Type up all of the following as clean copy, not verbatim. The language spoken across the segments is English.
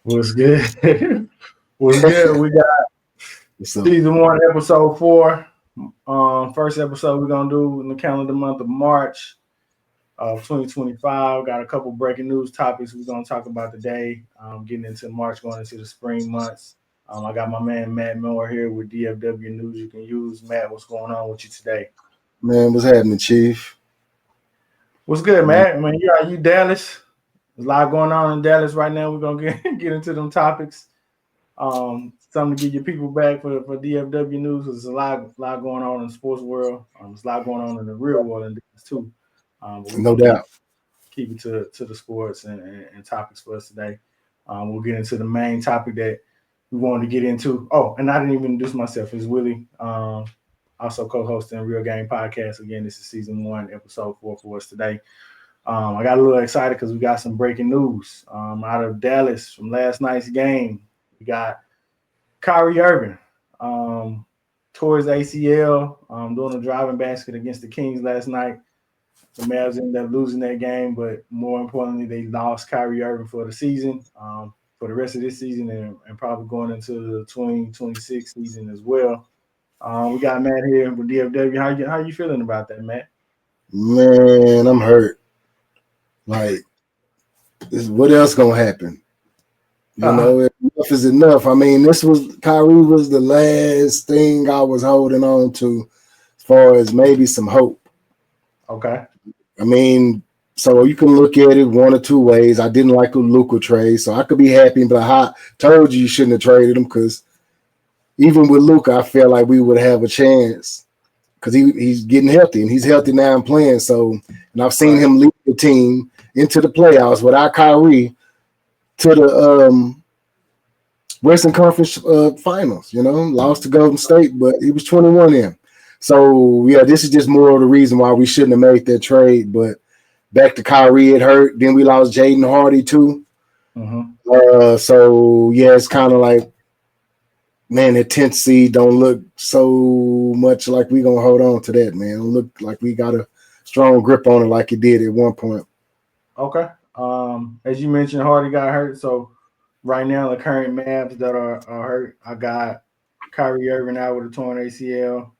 What's good? What's good? We got season 1, episode 4. First episode we're gonna do in the calendar month of March of 2025. Got a couple breaking news topics we're gonna talk about today. Getting into March, going into the spring months. I got my man Matt Miller here with DFW News You Can Use. Matt, what's going on with you today? Man, what's happening, Chief? What's good, Matt? Man, you Dallas. There's a lot going on in Dallas right now. We're gonna get into them topics. Something to get your people back for DFW News. There's a lot going on in the sports world. There's a lot going on in the real world in Dallas too. No doubt. Keep it to the sports and topics for us today. We'll get into the main topic that we wanted to get into. Oh, and I didn't even introduce myself. It's Willie, also co-hosting Real Game Podcast. Again, this is season 1, episode 4 for us today. I got a little excited because we got some breaking news out of Dallas from last night's game. We got Kyrie Irving tore his ACL doing a driving basket against the Kings last night. The Mavs ended up losing that game, but more importantly, they lost Kyrie Irving for the season, for the rest of this season, and probably going into the 2026 season as well. We got Matt here with DFW. How you feeling about that, Matt? Man, I'm hurt. Like, what else gonna happen? You know, enough is enough. I mean, Kyrie was the last thing I was holding on to as far as maybe some hope. Okay. I mean, so you can look at it one or two ways. I didn't like the Luka trade, so I could be happy, but I told you shouldn't have traded him because even with Luka, I felt like we would have a chance because he's getting healthy, and he's healthy now and playing. So, and I've seen him lead the team into the playoffs without Kyrie to the Western Conference Finals. You know, lost to Golden State, but he was 21 in. So yeah, this is just more of the reason why we shouldn't have made that trade. But back to Kyrie, it hurt. Then we lost Jaden Hardy too. Mm-hmm. So yeah, it's kind of like, man, that 10th seed don't look so much like we gonna hold on to that, man. Don't look like we got a strong grip on it like it did at one point. Okay. As you mentioned, Hardy got hurt. So right now, the current Mavs that are hurt, I got Kyrie Irving out with a torn ACL.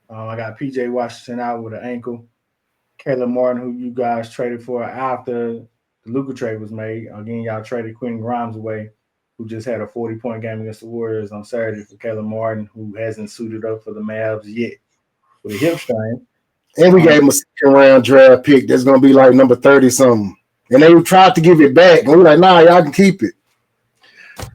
I got PJ Washington out with an ankle. Caleb Martin, who you guys traded for after the Luka trade was made. Again, y'all traded Quentin Grimes away, who just had a 40-point game against the Warriors on Saturday, for Caleb Martin, who hasn't suited up for the Mavs yet with a hip strain. And we gave him a second-round draft pick that's going to be like number 30-something. And they tried to give it back. And we're like, nah, y'all can keep it.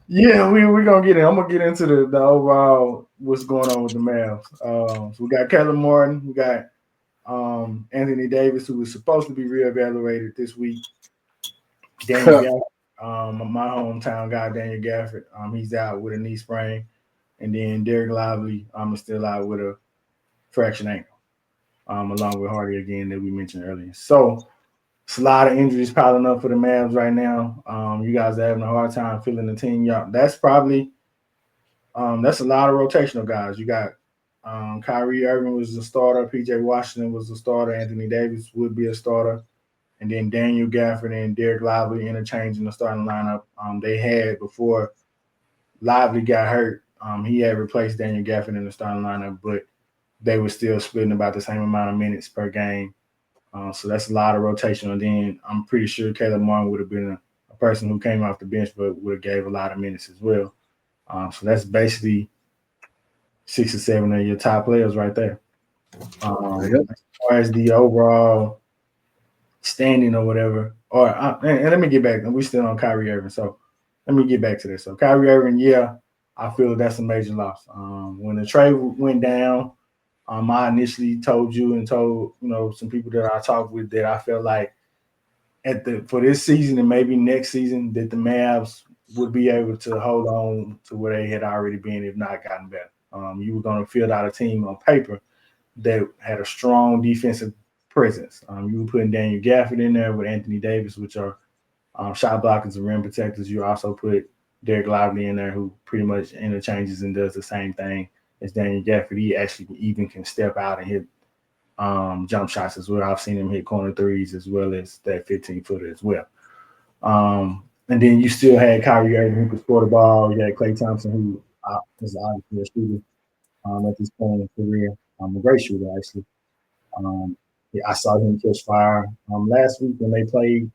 Yeah, we're going to get in. I'm going to get into the overall what's going on with the Mavs. So we got Caleb Martin. We got Anthony Davis, who was supposed to be reevaluated this week. Daniel Gafford, my hometown guy, Daniel Gafford, he's out with a knee sprain. And then Derek Lively is still out with a fractured ankle, along with Hardy again that we mentioned earlier. So it's a lot of injuries piling up for the Mavs right now. You guys are having a hard time filling the team. That's probably that's a lot of rotational guys. You got Kyrie Irving was the starter. PJ Washington was the starter. Anthony Davis would be a starter. And then Daniel Gafford and Derek Lively interchanging the starting lineup. They had before Lively got hurt. He had replaced Daniel Gafford in the starting lineup, but they were still splitting about the same amount of minutes per game. So that's a lot of rotation. And then I'm pretty sure Caleb Martin would have been a person who came off the bench, but would have gave a lot of minutes as well. So that's basically 6 or 7 of your top players right there. As far as the overall standing or whatever, and let me get back. We're still on Kyrie Irving, so let me get back to this. So Kyrie Irving, yeah, I feel that's a major loss. When the trade went down, I initially told you and told some people that I talked with that I felt like for this season and maybe next season that the Mavs would be able to hold on to where they had already been, if not gotten better. You were going to field out a team on paper that had a strong defensive presence. You were putting Daniel Gafford in there with Anthony Davis, which are shot blockers and rim protectors. You also put Derek Lively in there, who pretty much interchanges and does the same thing as Daniel Gafford. He actually even can step out and hit jump shots as well. I've seen him hit corner threes as well as that 15-footer as well. And then you still had Kyrie Irving who could score the ball. You had Klay Thompson who is obviously a shooter at this point in his career. A great shooter actually. Yeah, I saw him catch fire last week when they played.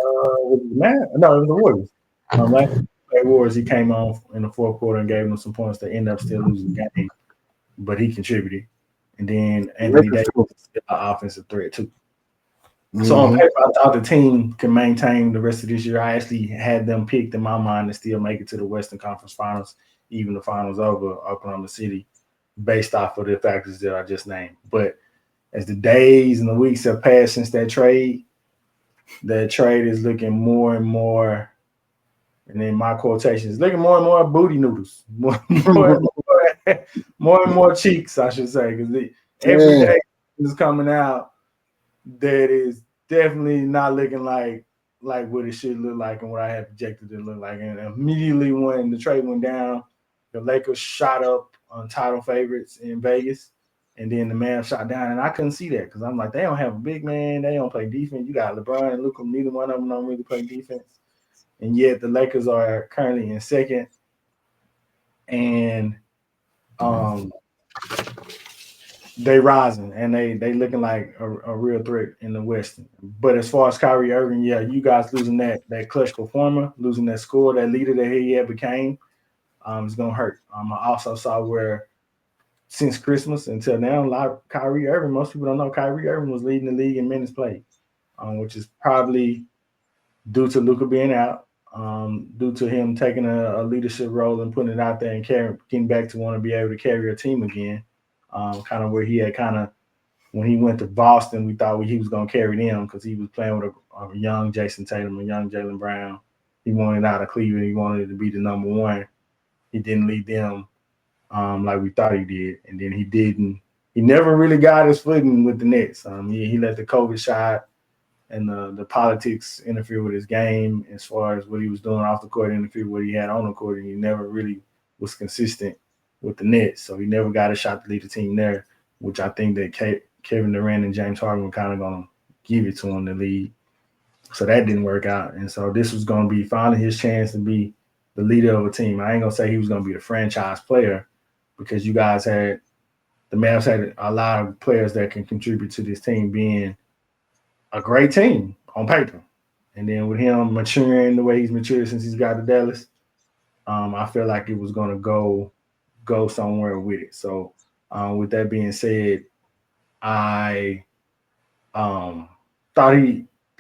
Was it No, it was the Warriors. Last week they played Warriors, he came on in the fourth quarter and gave them some points. They ended up still losing the game, but he contributed. And then Anthony Davis is still an offensive threat too. So on paper, I thought the team can maintain the rest of this year. I actually had them picked in my mind to still make it to the Western Conference Finals, even the finals over Oklahoma City, based off of the factors that I just named. But as the days and the weeks have passed since that trade is looking more and more, and then my quotations, looking more and more booty noodles, more and more cheeks, I should say, because every day is coming out that is definitely not looking like what it should look like and what I had projected it to look like. And immediately when the trade went down, the Lakers shot up on title favorites in Vegas, and then the Mavs shot down. And I couldn't see that because I'm like, they don't have a big man. They don't play defense. You got LeBron and Luka. Neither one of them don't really play defense. And yet the Lakers are currently in second. And they rising and they looking like a real threat in the West. But as far as Kyrie Irving, yeah, you guys losing that clutch performer, losing that scorer, that leader that he had became, it's gonna hurt. I also saw where since Christmas until now, a lot of Kyrie Irving, most people don't know Kyrie Irving was leading the league in minutes played, which is probably due to Luka being out, due to him taking a leadership role and putting it out there and getting back to want to be able to carry a team again. Kind of where he had when he went to Boston, we thought he was going to carry them because he was playing with a young Jason Tatum, a young Jaylen Brown. He wanted out of Cleveland. He wanted to be the number one. He didn't lead them like we thought he did. And then he didn't. He never really got his footing with the Nets. He let the COVID shot and the politics interfere with his game as far as what he was doing off the court, interfere with what he had on the court, and he never really was consistent with the Nets. So he never got a shot to lead the team there, which I think that Kevin Durant and James Harden were kind of going to give it to him to lead. So that didn't work out. And so this was going to be finally his chance to be the leader of a team. I ain't going to say he was going to be the franchise player because you guys the Mavs had a lot of players that can contribute to this team being a great team on paper. And then with him maturing the way he's matured since he's got to Dallas, I feel like it was going to go somewhere with it. So with that being said, I thought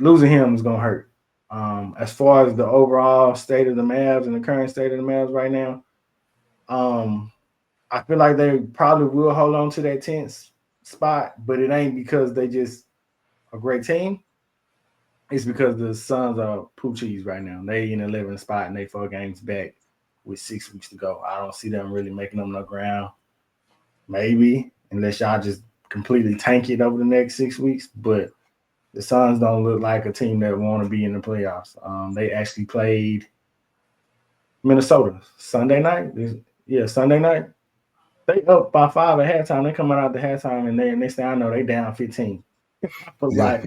losing him was gonna hurt. As far as the overall state of the Mavs and the current state of the Mavs right now, I feel like they probably will hold on to that 10th spot, but it ain't because they just a great team. It's because the Suns are poo cheese right now. They in the 11th spot and they 4 games back with 6 weeks to go. I don't see them really making them no ground. Maybe, unless y'all just completely tank it over the next 6 weeks. But the Suns don't look like a team that want to be in the playoffs. They actually played Minnesota Sunday night. Sunday night. They up by 5 at halftime. They coming out the halftime, and next thing I know, they down 15. I was like,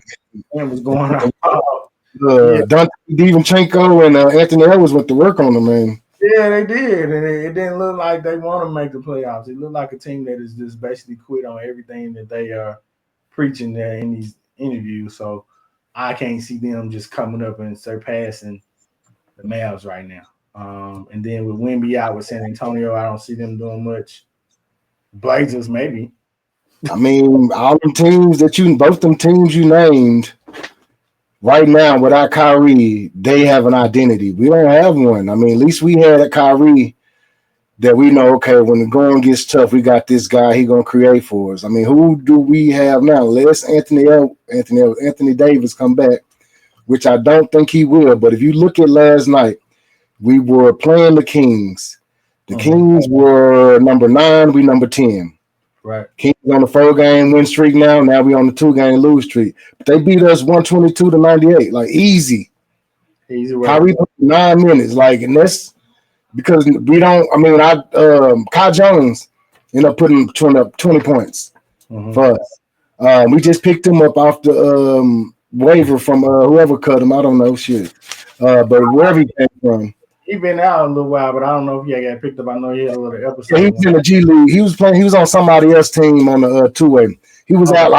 man, what's going on? Dante Divanchenko and Anthony Edwards went to work on them, man. Yeah, they did, and it didn't look like they want to make the playoffs. It looked like a team that is just basically quit on everything that they are preaching there in these interviews. So I can't see them just coming up and surpassing the Mavs right now. And then with Wemby out with San Antonio, I don't see them doing much. Blazers, maybe. I mean, all them teams both them teams you named right now without Kyrie, they have an identity. We don't have one. I mean, at least we had a Kyrie that we know, okay, when the going gets tough, we got this guy. He gonna create for us. I mean, who do we have now? Unless Anthony Davis come back, which I don't think he will. But if you look at last night, we were playing the Kings. The Kings were number 9. We number 10. Right. Kings on the 4-game win streak now. Now we on the 2-game lose streak. But they beat us 122-98, like easy. Easy way. Kyrie 9 minutes, like, and that's because we don't. I mean, Kai Jones ended up putting 20 points for us. We just picked him up off the waiver from whoever cut him. I don't know shit, but wherever he came from. He been out a little while, but I don't know if he got picked up. I know he had a little episode. Yeah, he was in the G League. He was playing. He was on somebody else's team on the 2-way. He was out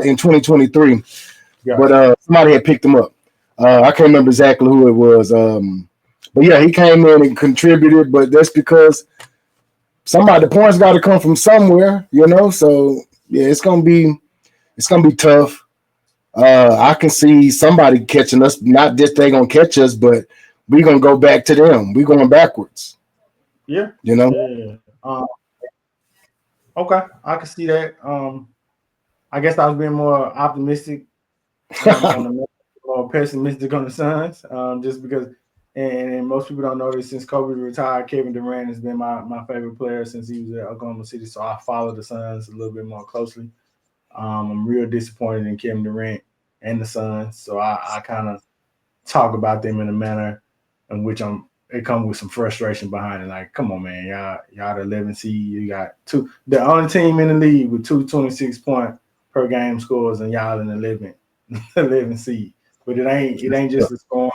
in 2023, but somebody had picked him up. I can't remember exactly who it was. But yeah, he came in and contributed. But that's because the points got to come from somewhere, you know. So yeah, it's gonna be tough. I can see somebody catching us. Not just they gonna catch us, but we're gonna go back to them. We're going backwards. Yeah, you know. Yeah. Okay, I can see that. I guess I was being more optimistic, more pessimistic on the Suns, just because. And most people don't know this. Since Kobe retired, Kevin Durant has been my favorite player since he was at Oklahoma City. So I follow the Suns a little bit more closely. I'm real disappointed in Kevin Durant and the Suns. So I kind of talk about them in a manner in which it comes with some frustration behind it. Like, come on, man, y'all the 11 seed. You got the only team in the league with 226 point per game scores, and y'all in the 11 seed. But it ain't just a score.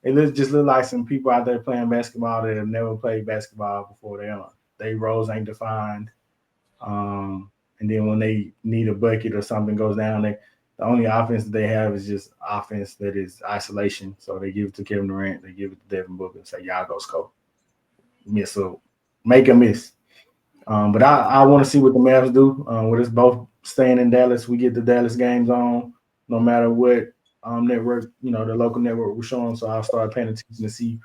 It just look like some people out there playing basketball that have never played basketball before. They roles ain't defined. And then when they need a bucket or something goes down, the only offense that they have is just offense that is isolation. So they give it to Kevin Durant, they give it to Devin Booker, and say, y'all go score. Make a miss. But I want to see what the Mavs do. With us both staying in Dallas, we get the Dallas games on no matter what network, the local network we're showing. So I'll start paying attention to see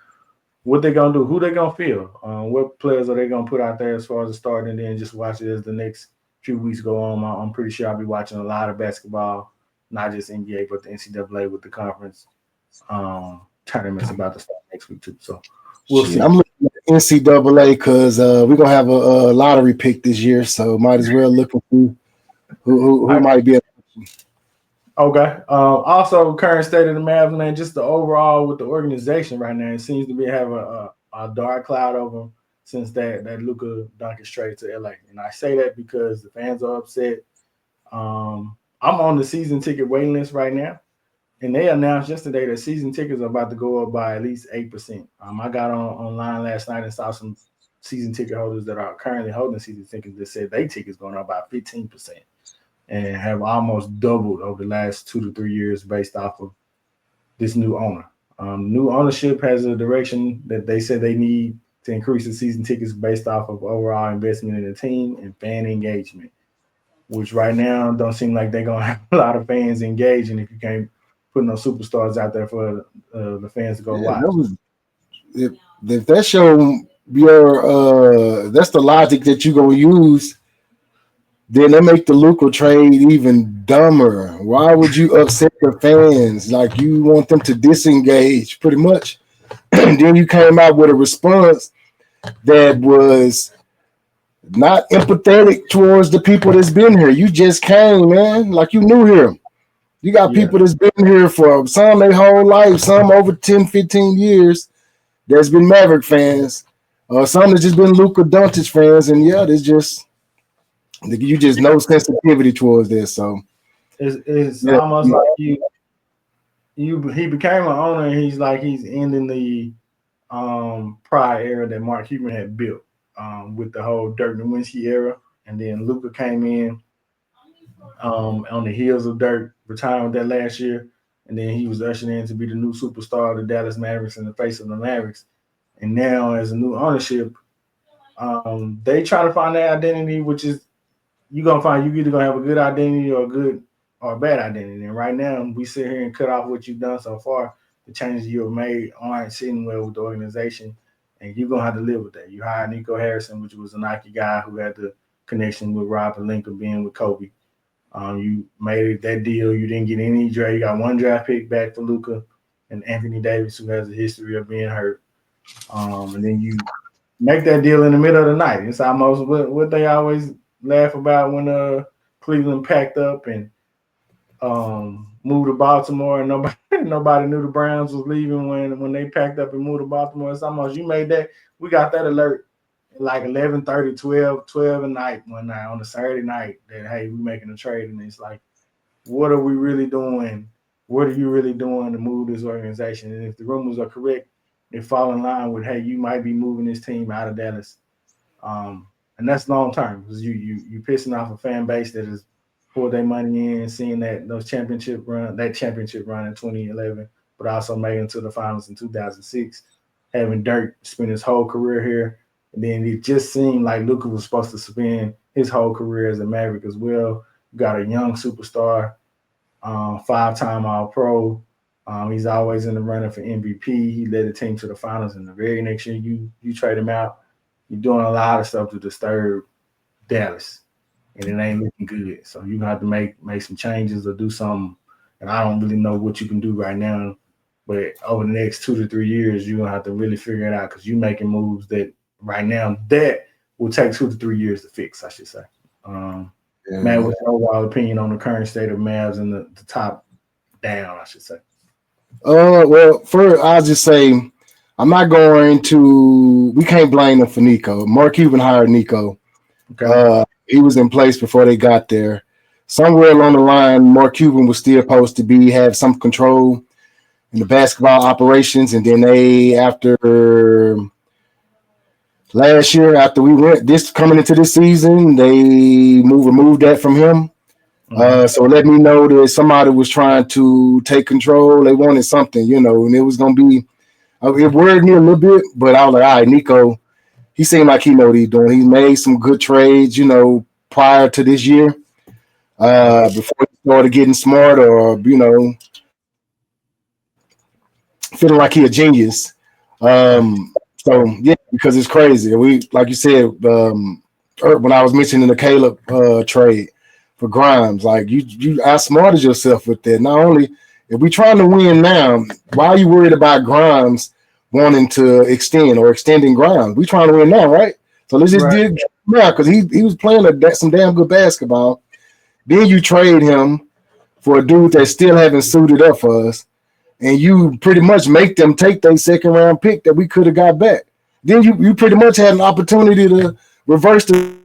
what they're going to do, who they're going to feel, what players are they going to put out there as far as the start, and then just watch it as the next few weeks go on. I'm pretty sure I'll be watching a lot of basketball, not just NBA, but the NCAA with the conference tournaments about to start next week too. So we'll see. I'm looking at NCAA because we're gonna have a lottery pick this year, so might as well look at who might be. Okay. Also, current state of the Mavs, man, just the overall with the organization right now, it seems to be having a dark cloud over them since that Luka Doncic trade to LA. And I say that because the fans are upset. I'm on the season ticket waiting list right now, and they announced yesterday that season tickets are about to go up by at least 8%. I got online last night and saw some season ticket holders that are currently holding season tickets that said their tickets going up by 15%. And have almost doubled over the last 2 to 3 years based off of this new owner. New ownership has a direction that they said they need to increase the season tickets based off of overall investment in the team and fan engagement, which right now don't seem like they're going to have a lot of fans engaging if you can't put no superstars out there for the fans to go watch. If that's that's the logic that you're going to use, then they make the Luka trade even dumber. Why would you upset the fans? Like, you want them to disengage pretty much. And then you came out with a response that was not empathetic towards the people that's been here. You just came, man. Like, you knew him. You got people that's been here for some their whole life, some over 10, 15 years that's been Maverick fans. Some that's just been Luka Doncic fans. And yeah, there's just you just no sensitivity towards this. So it's almost like he became an owner and he's ending the prior era that Mark Cuban had built with the whole Dirk Nowitzki era, and then Luka came in on the heels of Dirk retiring that last year, and then he was ushered in to be the new superstar of the Dallas Mavericks and the face of the Mavericks. And now, as a new ownership, they try to find that identity, which is you're gonna find you either gonna have a good identity or a good or a bad identity. And right now, we sit here and cut off what you've done so far. The changes you have made aren't sitting well with the organization, and you're gonna have to live with that. You hired Nico Harrison, which was a Nike guy who had the connection with Rob and Lincoln being with Kobe. You made that deal. You didn't get any draft. You got one draft pick back for Luca and Anthony Davis, who has a history of being hurt. And then you make that deal in the middle of the night. It's almost what they always laugh about when Cleveland packed up and moved to Baltimore, and nobody knew the Browns was leaving when they packed up and moved to Baltimore. It's almost you made that. We got that alert at like 11:30, 12 at night one night on a Saturday night that hey, we're making a trade, and it's like, what are we really doing? What are you really doing to move this organization? And if the rumors are correct, they fall in line with hey, you might be moving this team out of Dallas. And that's long term because you pissing off a fan base that has poured their money in, seeing that championship run in 2011, but also making it to the finals in 2006, having Dirk spend his whole career here, and then it just seemed like Luka was supposed to spend his whole career as a Maverick as well. You got a young superstar, 5-time All-Pro. He's always in the running for MVP. He led the team to the finals, and the very next year you trade him out. You're doing a lot of stuff to disturb Dallas, and it ain't looking good. So you're gonna have to make some changes or do something. And I don't really know what you can do right now, but over the next 2 to 3 years, you're gonna have to really figure it out because you're making moves that right now that will take 2 to 3 years to fix, I should say. Matt, what's your overall opinion on the current state of Mavs and the top down, I should say? Well, first I'll just say I'm not going to. We can't blame them for Nico. Mark Cuban hired Nico. Okay. He was in place before they got there. Somewhere along the line, Mark Cuban was still supposed to have some control in the basketball operations, and then they, after last year, after we went coming into this season, they removed that from him. So let me know that somebody was trying to take control. They wanted something, and it was going to be. It worried me a little bit, but I was like, all right, Nico, he seemed like he know what he's doing. He made some good trades, prior to this year, before he started getting smart or, feeling like he a genius. So, yeah, because it's crazy. We, like you said, when I was mentioning the Caleb trade for Grimes, like you outsmarted yourself with that. Not only if we trying to win now, why are you worried about Grimes wanting to extending Grimes? We trying to win now, right? So let's just do it now because he was playing some damn good basketball. Then you trade him for a dude that still haven't suited up for us, and you pretty much make them take their second round pick that we could have got back. Then you pretty much had an opportunity to reverse the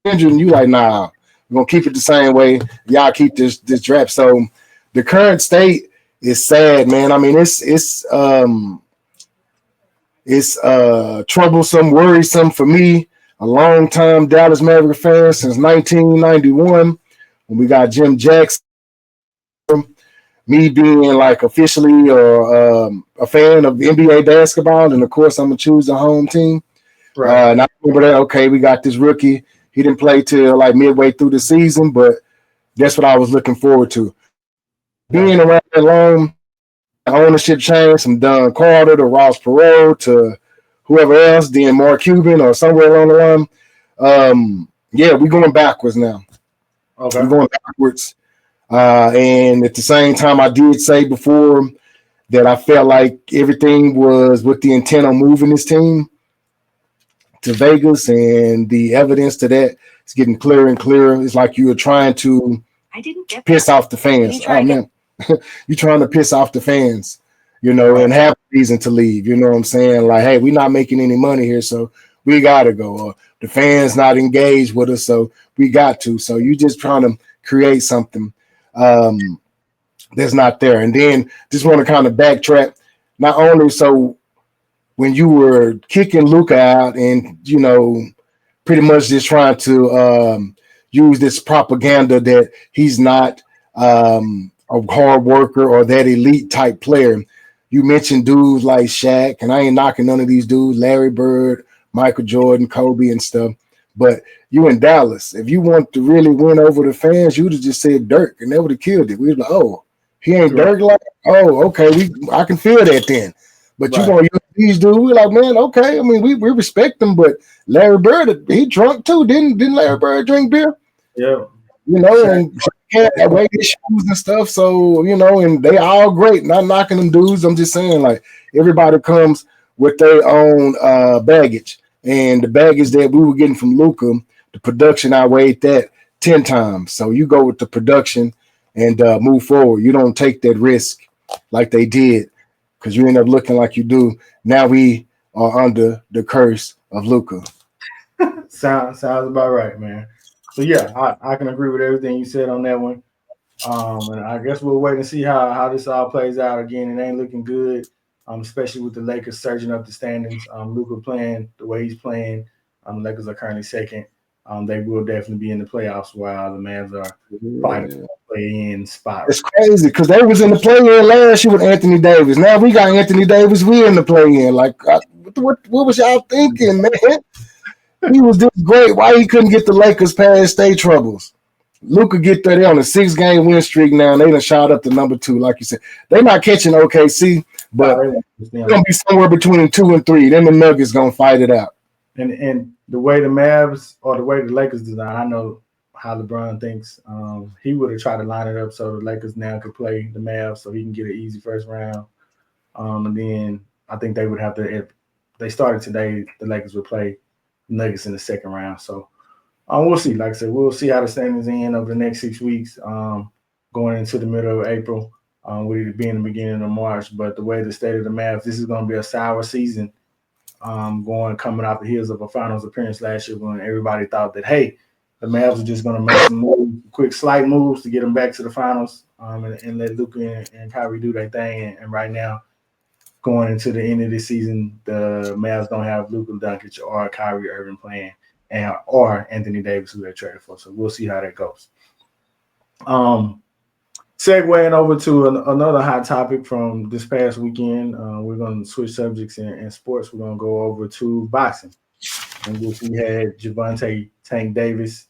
injury, and you like, nah, we're gonna keep it the same way. Y'all keep this draft. So the current state is sad, man. I mean, it's troublesome, worrisome for me. A long-time Dallas Maverick fan since 1991 when we got Jim Jackson. Me being like officially a fan of NBA basketball, and of course I'm gonna choose the home team. Right. And I remember that. Okay, we got this rookie. He didn't play till like midway through the season, but that's what I was looking forward to. Being around that long, ownership change from Don Carter to Ross Perot to whoever else, then Mark Cuban or somewhere along the line. Yeah, we're going backwards now. Okay. We're going backwards. And at the same time, I did say before that I felt like everything was with the intent on moving this team to Vegas, and the evidence to that is getting clearer and clearer. It's like you were trying to piss off the fans. Oh, man. You're trying to piss off the fans, and have a reason to leave. You know what I'm saying? Like, hey, we're not making any money here, so we got to go. Or the fans not engaged with us, so we got to. So you just trying to create something that's not there. And then just want to kind of backtrack. Not only so when you were kicking Luka out and, pretty much just trying to use this propaganda that he's not a hard worker or that elite type player. You mentioned dudes like Shaq, and I ain't knocking none of these dudes, Larry Bird, Michael Jordan, Kobe and stuff. But you in Dallas, if you want to really win over the fans, you would have just said Dirk, and they would have killed it. We'd be like, oh, he ain't Dirk, like, oh, okay, I can feel that then. But you're gonna use these dudes. We're like, man, okay. I mean, we respect them, but Larry Bird, he drunk too. Didn't Larry Bird drink beer? Yeah. You know, Shaq. and had that weight issues and stuff. So, you know, and they all great. Not knocking them dudes. I'm just saying, like, everybody comes with their own baggage. And the baggage that we were getting from Luka, the production outweighed that 10 times. So you go with the production and move forward. You don't take that risk like they did because you end up looking like you do. Now we are under the curse of Luka. Sounds about right, man. So yeah, I can agree with everything you said on that one. And I guess we'll wait and see how this all plays out. Again, it ain't looking good, especially with the Lakers surging up the standings. Luka playing the way he's playing. Lakers are currently second. They will definitely be in the playoffs while the Mavs are fighting for a play-in spot. It's crazy because they was in the play-in last year with Anthony Davis. Now we got Anthony Davis. We in the play-in. Like, what was y'all thinking, man? He was this great. Why he couldn't get the Lakers past state troubles? Luka get there. They on a 6-game win streak now. They done shot up to number 2, like you said. They're not catching OKC, but it's gonna be somewhere between 2 and 3. Then the Nuggets gonna fight it out. And the way the Mavs or the way the Lakers design, I know how LeBron thinks. He would have tried to line it up so the Lakers now could play the Mavs so he can get an easy first round. And then I think they would have to, if they started today, the Lakers would play Nuggets in the second round. So we'll see. Like I said, we'll see how the standings end over the next 6 weeks, going into the middle of April, with it being the beginning of March. But the way the state of the Mavs, this is going to be a sour season, coming off the heels of a finals appearance last year when everybody thought that, hey, the Mavs are just going to make some moves, quick slight moves to get them back to the finals, and let Luka and Kyrie do their thing. And right now, going into the end of the season, the Mavs don't have Luka Doncic or Kyrie Irving playing, or Anthony Davis, who they traded for. So we'll see how that goes. Segueing over to another hot topic from this past weekend, we're going to switch subjects in sports. We're going to go over to boxing, in which we had Gervonta Tank Davis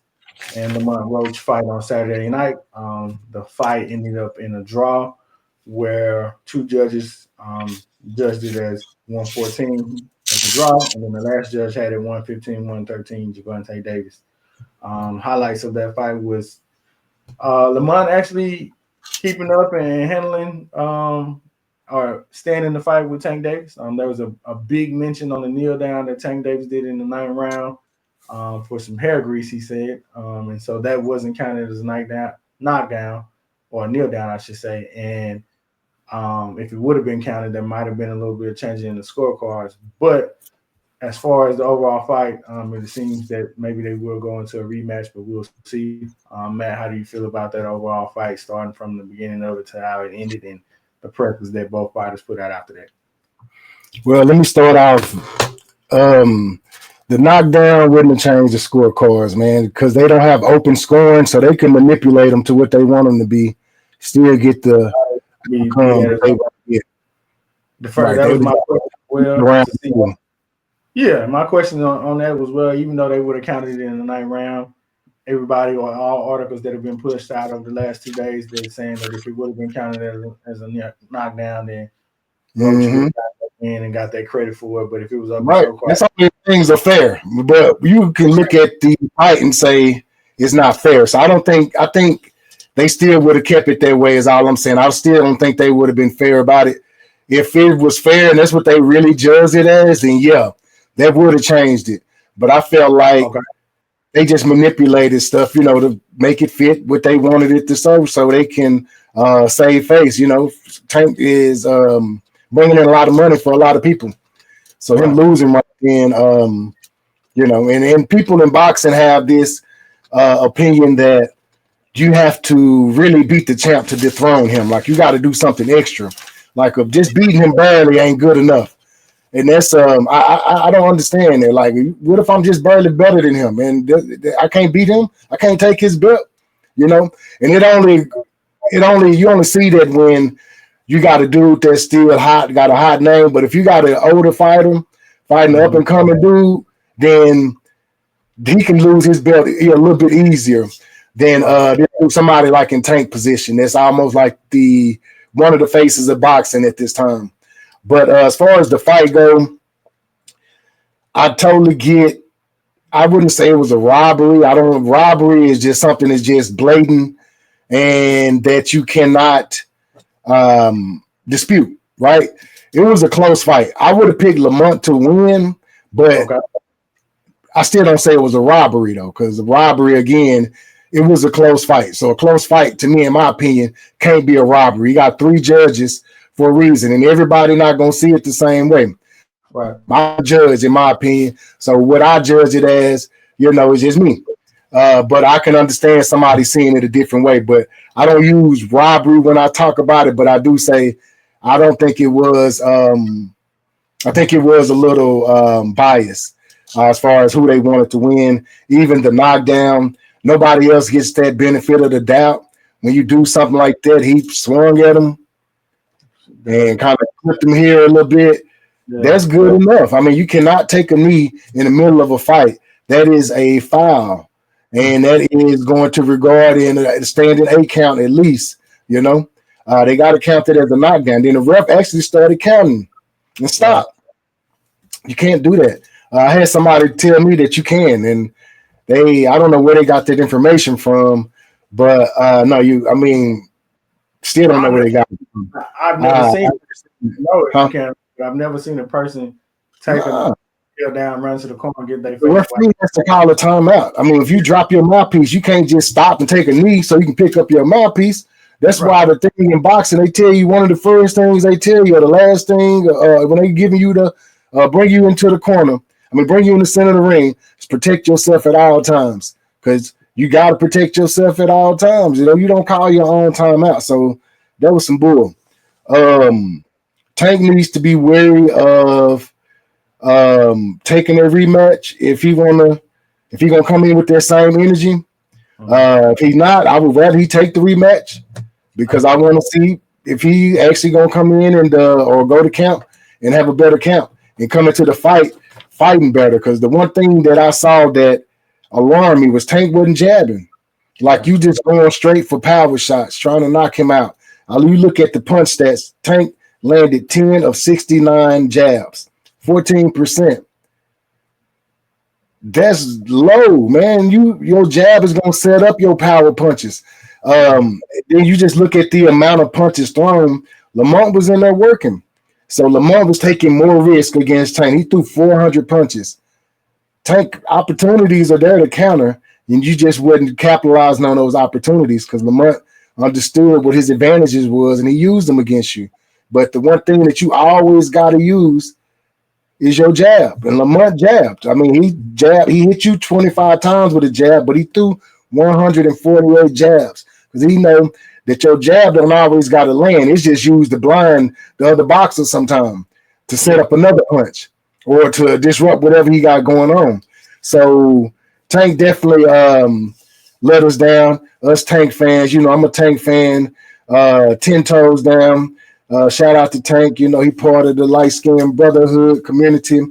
and Lamont Roach fight on Saturday night. The fight ended up in a draw where 2 judges judged it as 114 as a draw, and then the last judge had it 115-113, Gervonta Davis. Highlights of that fight was Lamont actually keeping up and handling or staying in the fight with Tank Davis. There was a big mention on the kneel down that Tank Davis did in the 9th round for some hair grease, he said. And so that wasn't counted as a knockdown or a kneel down, I should say. And if it would have been counted, there might have been a little bit of change in the scorecards. But as far as the overall fight, it seems that maybe they will go into a rematch, but we'll see. Matt, how do you feel about that overall fight, starting from the beginning of it to how it ended and the pressures that both fighters put out after that? Well, let me start off. The knockdown wouldn't have changed the scorecards, man, because they don't have open scoring, so they can manipulate them to what they want them to be. Still get the the first, that was my question. Well, yeah, my question on that was, well, even though they would have counted it in the 9th round, everybody or all articles that have been pushed out over the last 2 days, they're saying that if it would have been counted as a knockdown, then Roach would have got in and got that credit for it. But if it was up right, that's how many things are fair. But you can look at the fight and say it's not fair. So I think they still would have kept it that way, is all I'm saying. I still don't think they would have been fair about it. If it was fair and that's what they really judged it as, then yeah, that would have changed it. But I felt like they just manipulated stuff, to make it fit what they wanted it to serve so they can save face. Tank is bringing in a lot of money for a lot of people. So him losing right then, and people in boxing have this opinion that you have to really beat the champ to dethrone him. Like, you got to do something extra. Like, just beating him barely ain't good enough. And that's I don't understand that. Like, what if I'm just barely better than him and I can't beat him? I can't take his belt, And you only see that when you got a dude that's still hot, got a hot name. But if you got an older fighter, fighting an up and coming dude, then he can lose his belt a little bit easier than somebody like in Tank position. That's almost like one of the faces of boxing at this time. But as far as the fight go, I totally get. I wouldn't say it was a robbery. I don't. Robbery is just something that's just blatant and that you cannot dispute. Right? It was a close fight. I would have picked Lamont to win, but Okay. I still don't say it was a robbery though, because the robbery again, it was a close fight. So a close fight, to me, in my opinion, can't be a robbery. You got three judges for a reason, and everybody not gonna see it the same way. Right. I'm a judge, in my opinion. So what I judge it as, is just me. But I can understand somebody seeing it a different way. But I don't use robbery when I talk about it. But I do say I don't think it was. I think it was a little biased as far as who they wanted to win. Even the knockdown, nobody else gets that benefit of the doubt. When you do something like that, he swung at him and kind of flipped him here a little bit. Yeah. That's good enough. I mean, you cannot take a knee in the middle of a fight. That is a foul, and that is going to regard in a standing 8 count at least. They got to count it as a knockdown. Then the ref actually started counting and Right. stopped. You can't do that. I had somebody tell me that you can, and I don't know where they got that information from, but no, still don't know where they got it from. I've never seen. No, you Huh? can't. I've never seen a person take a Nah. kneel down, run to the corner, get their The face referee wiped. has to call a timeout. I mean, if you drop your mouthpiece, you can't just stop and take a knee so you can pick up your mouthpiece. That's Right. why the thing in boxing, they tell you one of the first things they tell you, or the last thing, when they giving you the bring you into the corner. Bring you in the center of the ring. Is protect yourself at all times, because you got to protect yourself at all times. You don't call your own timeout. So that was some bull. Tank needs to be wary of taking a rematch if he gonna come in with that same energy. If he's not, I would rather he take the rematch because I want to see if he actually gonna come in and or go to camp and have a better camp and come into the fighting better. Because the one thing that I saw that alarmed me was Tank wasn't jabbing. Like you just going straight for power shots, trying to knock him out. You look at the punch stats. Tank landed 10 of 69 jabs, 14%. That's low, man. Your jab is gonna set up your power punches. Then you just look at the amount of punches thrown. Lamont was in there working, so Lamont was taking more risk against Tank. He threw 400 punches. Tank opportunities are there to counter, and you just wasn't capitalizing on those opportunities because Lamont understood what his advantages was, and he used them against you. But the one thing that you always got to use is your jab. And Lamont jabbed. He hit you 25 times with a jab, but he threw 148 jabs because he know that your jab don't always got to land. It's just used to blind the other boxer sometime to set up another punch or to disrupt whatever he got going on. So Tank definitely let us down. Us Tank fans, I'm a Tank fan, 10 toes down. Shout out to Tank. He part of the light skinned brotherhood community.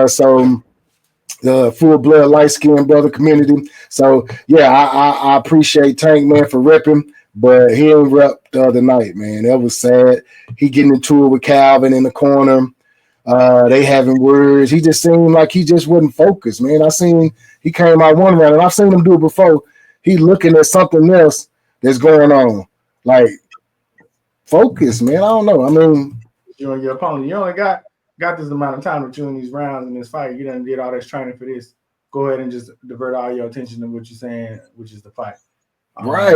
So the full blood light skinned brother community. So yeah, I appreciate Tank, man, for repping, but he didn't rep the other night, man. That was sad. He getting into it with Calvin in the corner. They having words. He just seemed like he just wasn't focused, man. I seen he came out one round, and I've seen him do it before. He looking at something else that's going on. Like, focus, man. I don't know. You and your opponent, you only got this amount of time with you in these rounds in this fight. You done did all this training for this. Go ahead and just divert all your attention to what you're saying, which is the fight. Right.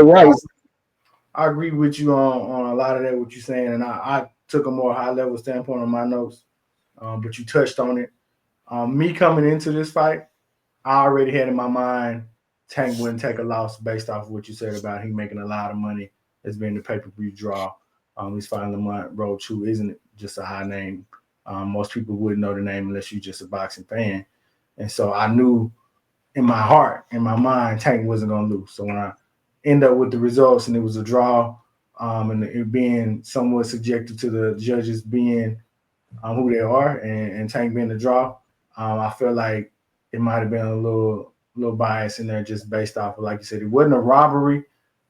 I agree with you on a lot of that, what you're saying, and I took a more high level standpoint on my notes, but you touched on it. Me coming into this fight, I already had in my mind Tank wouldn't take a loss based off of what you said about him making a lot of money as being the pay-per-view draw. He's fighting Lamont Roach, who isn't just a high name. Most people wouldn't know the name unless you're just a boxing fan. And so I knew in my heart, in my mind, Tank wasn't going to lose. So when I end up with the results and it was a draw, and it being somewhat subjected to the judges being who they are and Tank being the draw, I feel like it might have been a little bias in there just based off of, like you said, it wasn't a robbery,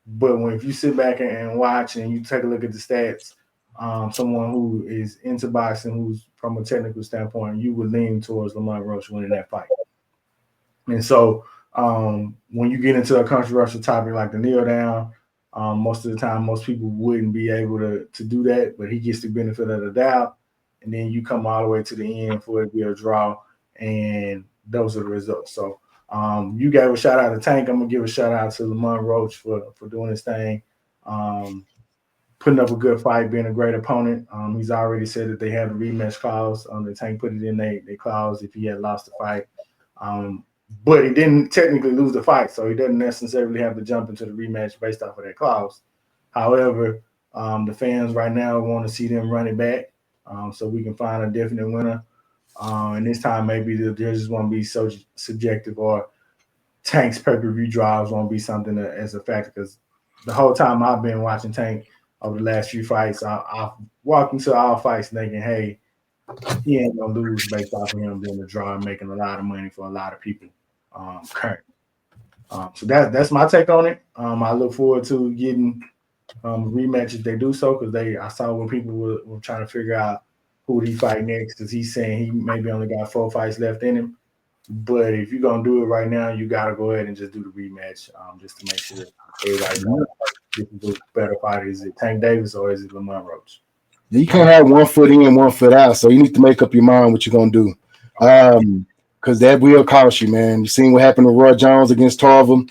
but if you sit back and watch and you take a look at the stats, someone who is into boxing, who's from a technical standpoint, you would lean towards Lamont Roach winning that fight. And so when you get into a controversial topic like the kneel down, most of the time, most people wouldn't be able to do that, but he gets the benefit of the doubt. And then you come all the way to the end for it to be a draw, and those are the results. So you gave a shout out to Tank. I'm gonna give a shout out to Lamont Roach for doing his thing, um, putting up a good fight, being a great opponent. He's already said that they have a rematch clause. The Tank put it in their clause if he had lost the fight. Um, but he didn't technically lose the fight, so he doesn't necessarily have to jump into the rematch based off of that clause. However, the fans right now want to see them run it back, so we can find a definite winner. And this time, maybe the judges won't be so subjective, or Tank's pay-per-view drives won't be something as a factor. Because the whole time I've been watching Tank over the last few fights, I've walked into all fights thinking, hey, he ain't gonna lose based off of him being a draw and making a lot of money for a lot of people current. So that's my take on it. I look forward to getting rematch if they do so, because I saw when people were trying to figure out who would he fight next, because he's saying he maybe only got 4 fights left in him. But if you're gonna do it right now, you gotta go ahead and just do the rematch, just to make sure everybody knows who's better fighter. Is it Tank Davis or is it Lamont Roach? You can't have 1 foot in, 1 foot out. So you need to make up your mind what you're gonna do. Because that will cost you, man. You seen what happened to Roy Jones against Tarver.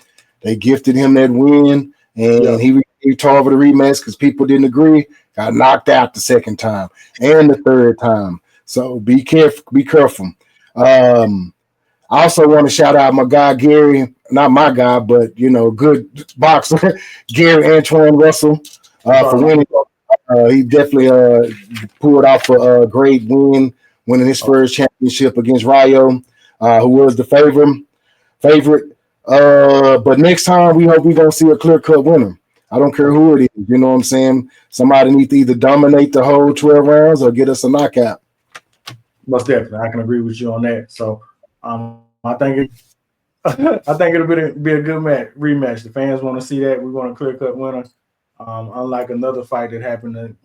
They gifted him that win, and he gave Tarver the rematch because people didn't agree. Got knocked out the second time and the third time. So be careful. Be careful. I also want to shout out my guy Gary, not my guy, but good boxer Gary Antoine Russell for winning. He definitely pulled off a great win, winning his first championship against Rayo, who was the favorite. But next time, we hope we're going to see a clear-cut winner. I don't care who it is. You know what I'm saying? Somebody needs to either dominate the whole 12 rounds or get us a knockout. Most definitely. I can agree with you on that. So I think I think it'll be a good rematch. The fans want to see that. We want a clear-cut winner. Unlike another fight that happened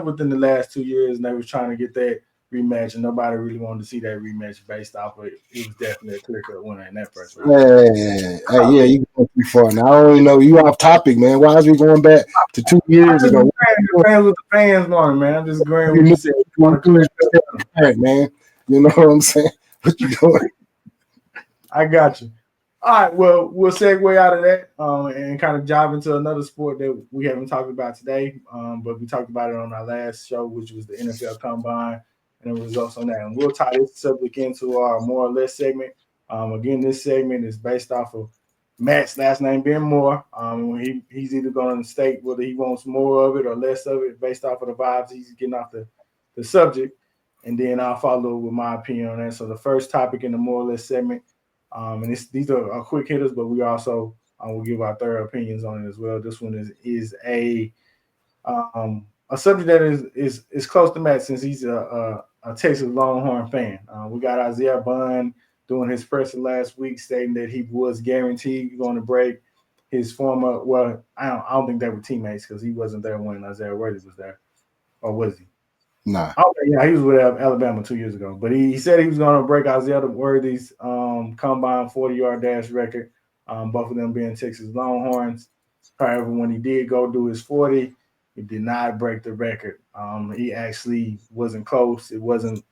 within the last 2 years, and they was trying to get that rematch, and nobody really wanted to see that rematch based off of it. It was definitely a clear-cut winner in that first round. Yeah, you going too far now. I don't even know. You off topic, man. Why is we going back to 2 years ago? Fans with the fans want, man. I'm just agreeing with you said. Man, you know what I'm saying? What you doing? I got you. All right, well, we'll segue out of that and kind of dive into another sport that we haven't talked about today, but we talked about it on our last show, which was the NFL Combine and the results on that. And we'll tie this subject into our more or less segment. Again, this segment is based off of Matt's last name being Moore. He's either going to state whether he wants more of it or less of it based off of the vibes he's getting off the subject. And then I'll follow with my opinion on that. So the first topic in the more or less segment, and these are quick hitters, but we also will give our third opinions on it as well. This one is a subject that is close to Matt since he's a Texas Longhorn fan. We got Isaiah Bond doing his presser last week, stating that he was guaranteed going to break his former. Well, I don't think they were teammates because he wasn't there when Isaiah Worthy was there, or was he? Nah. Yeah, he was with Alabama 2 years ago. But he said he was going to break Isaiah Worthy's combine 40-yard dash record, both of them being Texas Longhorns. However, when he did go do his 40, he did not break the record. He actually wasn't close. He wasn't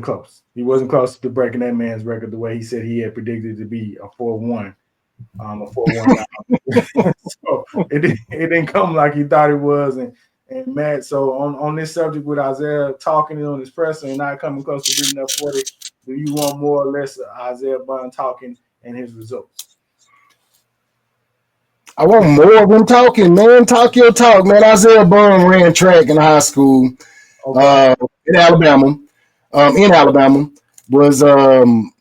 close. He wasn't close to breaking that man's record the way he said he had predicted to be a 4-1. A 4-1 so it didn't come like he thought it was. And Matt, so on this subject with Isaiah talking on his presser and not coming close to beating that 40, do you want more or less Isaiah Bond talking and his results? I want more of him talking, man. Talk your talk, man. Isaiah Bond ran track in high school in Alabama. Was won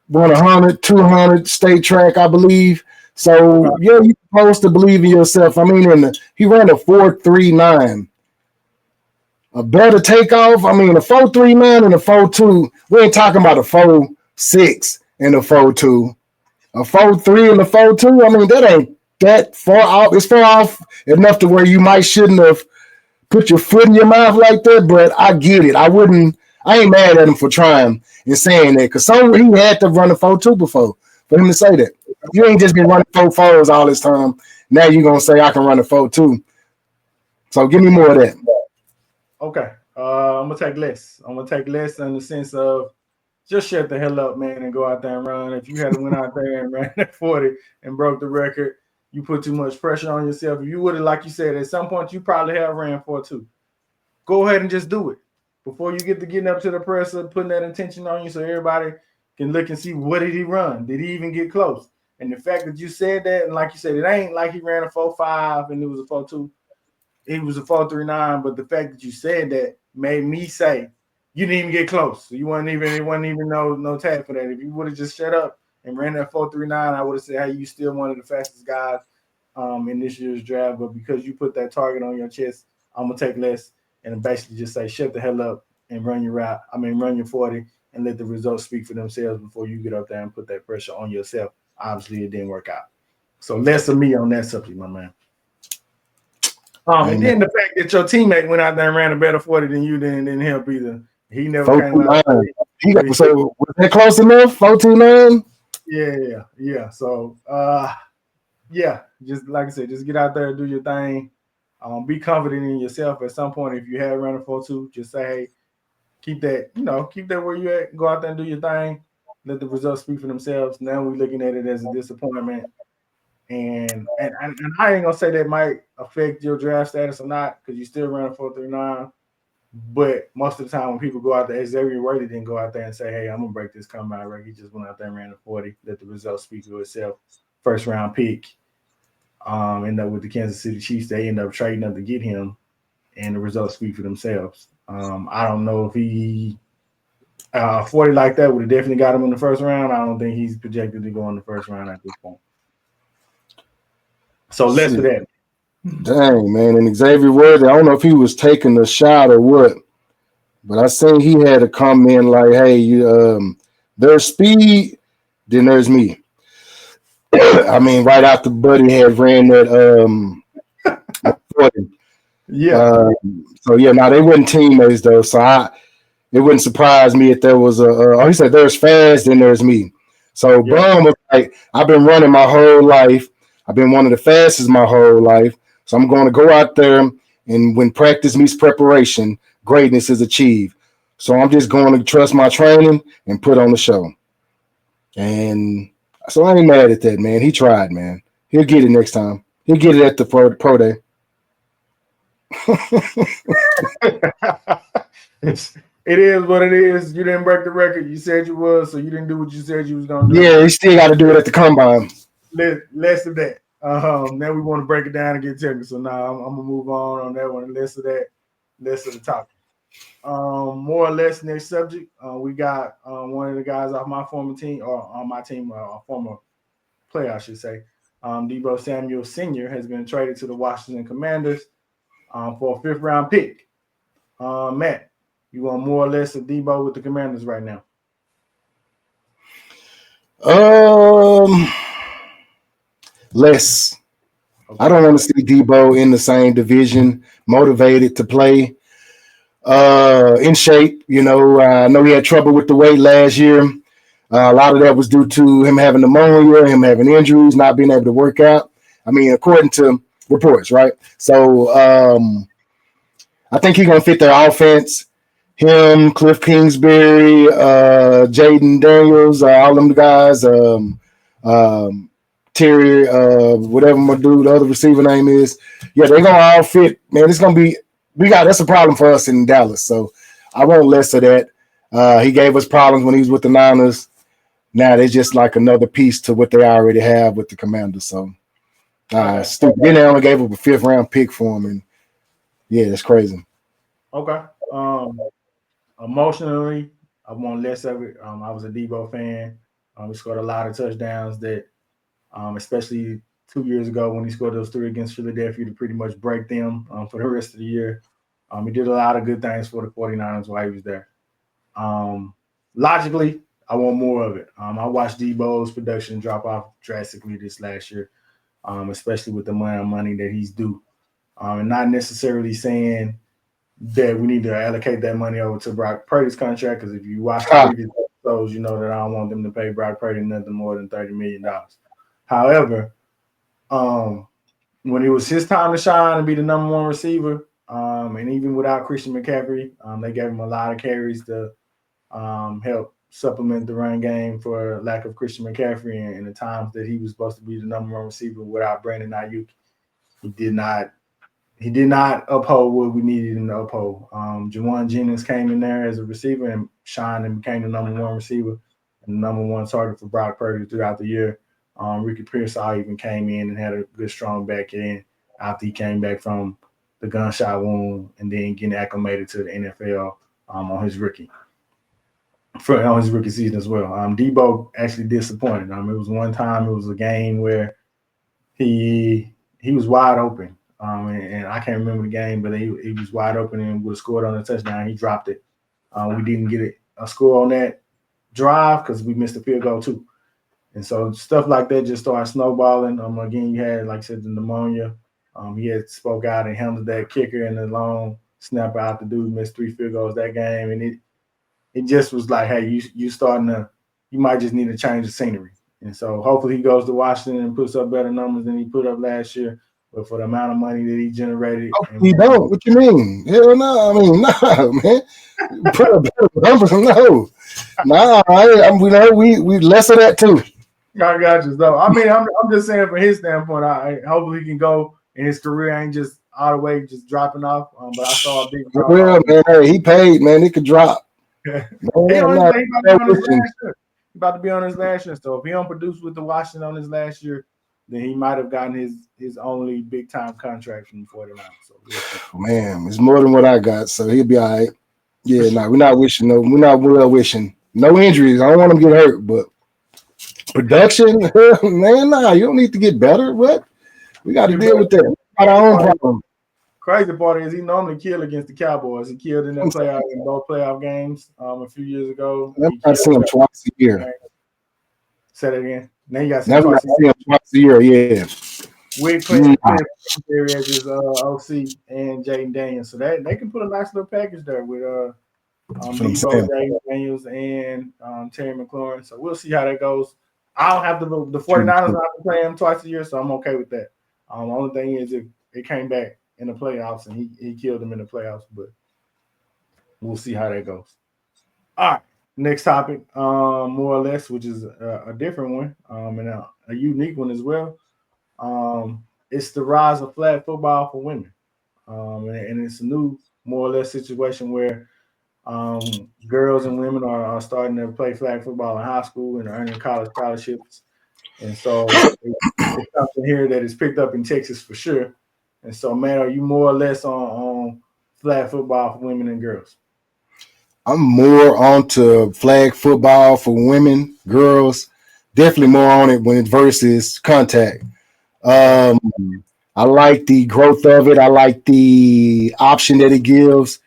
100, 200 state track, I believe. So, yeah, you're supposed to believe in yourself. I mean, he ran a 4.39. A better takeoff. I mean, a 4.39 and a 4.2. We ain't talking about a 4.6 and a 4.2. A 4.3 and a 4.2. I mean, that ain't that far off. It's far off enough to where you shouldn't have put your foot in your mouth like that, but I get it. I ain't mad at him for trying and saying that because he had to run a 4-2 before for him to say that. You ain't just been running 4-4s all this time. Now you're gonna say I can run a 4-2. So give me more of that. Okay. I'm gonna take less. I'm gonna take less in the sense of just shut the hell up, man, and go out there and run. If you had went out there and ran that 40 and broke the record, you put too much pressure on yourself. If you would have, like you said, at some point you probably have ran 4-2. Go ahead and just do it before you get to getting up to the presser, putting that intention on you, so everybody can look and see what did he run? Did he even get close? And the fact that you said that, and like you said, it ain't like he ran a 4-5 and it was a 4-2. It was a 4-3-9, but the fact that you said that made me say you didn't even get close. So you wasn't even it wasn't even no tag for that. If you would have just shut up and ran that 4-3-9, I would have said, hey, you still one of the fastest guys in this year's draft. But because you put that target on your chest, I'm gonna take less and basically just say shut the hell up and run your route. I mean run your 40 and let the results speak for themselves before you get up there and put that pressure on yourself. Obviously it didn't work out. So less of me on that subject, my man. And then the fact that your teammate went out there and ran a better 40 than you didn't help either. He never came out. He got, so was that close enough? 4-2-9? Yeah. So yeah, just like I said, just get out there, do your thing. Be confident in yourself. At some point, if you have run a 4-2, just say, hey, keep that where you at. Go out there and do your thing. Let the results speak for themselves. Now we're looking at it as a disappointment. And I ain't gonna say that might affect your draft status or not because you still run a 4-3-9. But most of the time when people go out there, Xavier Worthy didn't go out there and say, hey, I'm gonna break this combine record. He just went out there and ran a 40, let the results speak for itself. First round pick. End up with the Kansas City Chiefs. They end up trading up to get him, and the results speak for themselves. I don't know if he 40 like that would have definitely got him in the first round. I don't think he's projected to go in the first round at this point. So less of that. Dang, man. And Xavier Worthy, I don't know if he was taking a shot or what, but I seen he had to come in like, hey, there's speed, then there's me. I mean, right after Buddy had ran that 40. Yeah. So yeah, now they weren't teammates though. So it wouldn't surprise me if there was he said there's fast, then there's me. So Bum was like, I've been running my whole life. I've been one of the fastest my whole life. So I'm going to go out there, and when practice meets preparation, greatness is achieved. So I'm just going to trust my training and put on the show. And so I ain't mad at that, man. He tried, man. He'll get it next time. He'll get it at the pro day. It is what it is. You didn't break the record. You said you was, so you didn't do what you said you was gonna do. Yeah, you still got to do it at the combine. Less of that. Now we want to break it down and get technical. So now I'm gonna move on that one. Less of that. Less of the topic. More or less next subject. We got one of the guys off my former team, or on my team, a former player, I should say. Deebo Samuel Sr. has been traded to the Washington Commanders for a 5th round pick. Matt, you want more or less of Deebo with the Commanders right now? Less. Okay. I don't want to see Deebo in the same division, motivated to play, in shape. You know, I know he had trouble with the weight last year. A lot of that was due to him having pneumonia, him having injuries, not being able to work out. I mean, according to reports, right? So I think he's going to fit their offense. Him, Cliff Kingsbury, Jaden Daniels, all them guys, Terry, whatever my dude, the other receiver name is. Yeah, they're going to all fit. Man, it's going to be that's a problem for us in Dallas. So I want less of that. He gave us problems when he was with the Niners. Now they're just like another piece to what they already have with the Commanders. So stupid. Then they only gave up a 5th round pick for him. And yeah, that's crazy. Okay. Emotionally, I want less of it. I was a Deebo fan. He scored a lot of touchdowns that, especially 2 years ago when he scored those 3 against Philadelphia to pretty much break them for the rest of the year. He did a lot of good things for the 49ers while he was there. Logically, I want more of it. I watched Deebo's production drop off drastically this last year, especially with the amount of money that he's due. and not necessarily saying that we need to allocate that money over to Brock Purdy's contract. Because if you watch the Ha. previous episodes, you know that I don't want them to pay Brock Purdy nothing more than $30 million. However, um, when it was his time to shine and be the number one receiver, and even without Christian McCaffrey, they gave him a lot of carries to help supplement the run game for lack of Christian McCaffrey and the times that he was supposed to be the number one receiver without Brandon Ayuk. He did not he did not uphold what we needed him to uphold. Jawan Jennings came in there as a receiver and shined and became the number one receiver and the number one target for Brock Purdy throughout the year. Ricky Pearsall even came in and had a good strong back end after he came back from the gunshot wound and then getting acclimated to the NFL on his rookie on his rookie season as well. Debo actually disappointed. It was one time, it was a game where he was wide open. And I can't remember the game, but he was wide open and would have scored on the touchdown. He dropped it. We didn't get a score on that drive because we missed a field goal too. And so stuff like that just started snowballing. Again, you had, like I said, the pneumonia. He had spoke out and handled that kicker and the long snapper out. The dude missed 3 field goals that game, and it just was like, hey, you might just need to change the scenery. And so hopefully he goes to Washington and puts up better numbers than he put up last year. But for the amount of money that he generated, You don't. What you mean? Hell no. I mean, no, man. Put a better numbers. No. Nah, we less of that too. I got you. Though I mean, I'm just saying from his standpoint, I hopefully he can go and his career ain't just all the way just dropping off. But I saw a big drop Well, off. man, hey, he paid, man. He could drop. He Man, on his, no, he about to be on his last year. He about to be on his last year. So if he don't produce with the Washington on his last year, then he might have gotten his only big time contract from the 49ers. So man, it's more than what I got, so he'll be all right. Yeah, sure. nah, we're not wishing. No, we're not well wishing. No injuries. I don't want him to get hurt, but production, man, nah, you don't need to get better. What? We got to deal with that. We got our own problem. Crazy part is he normally killed against the Cowboys. He killed in both playoff games a few years ago. I'm He not killed seeing him twice a year. Say that again. Now you got to see him Now we got twice to see him twice a year. Yeah. with Clint as his OC and Jaden Daniels. So that they can put a nice little package there with That's what I'm Debo, saying. Jaden Daniels, and Terry McLaurin. So we'll see how that goes. I don't have the 49ers not to play him twice a year, so I'm okay with that. The only thing is if it came back in the playoffs and he killed them in the playoffs, but we'll see how that goes. All right. Next topic, more or less, which is a different one and a unique one as well. It's the rise of flag football for women. And it's a new, more or less, situation where girls and women are starting to play flag football in high school and earning college scholarships. And so it's something here that is picked up in Texas for sure. And so, man, are you more or less on flag football for women and girls? I'm more onto flag football for women, girls. Definitely more on it when it's versus contact. Okay. Um, I like the growth of it. I like the option that it gives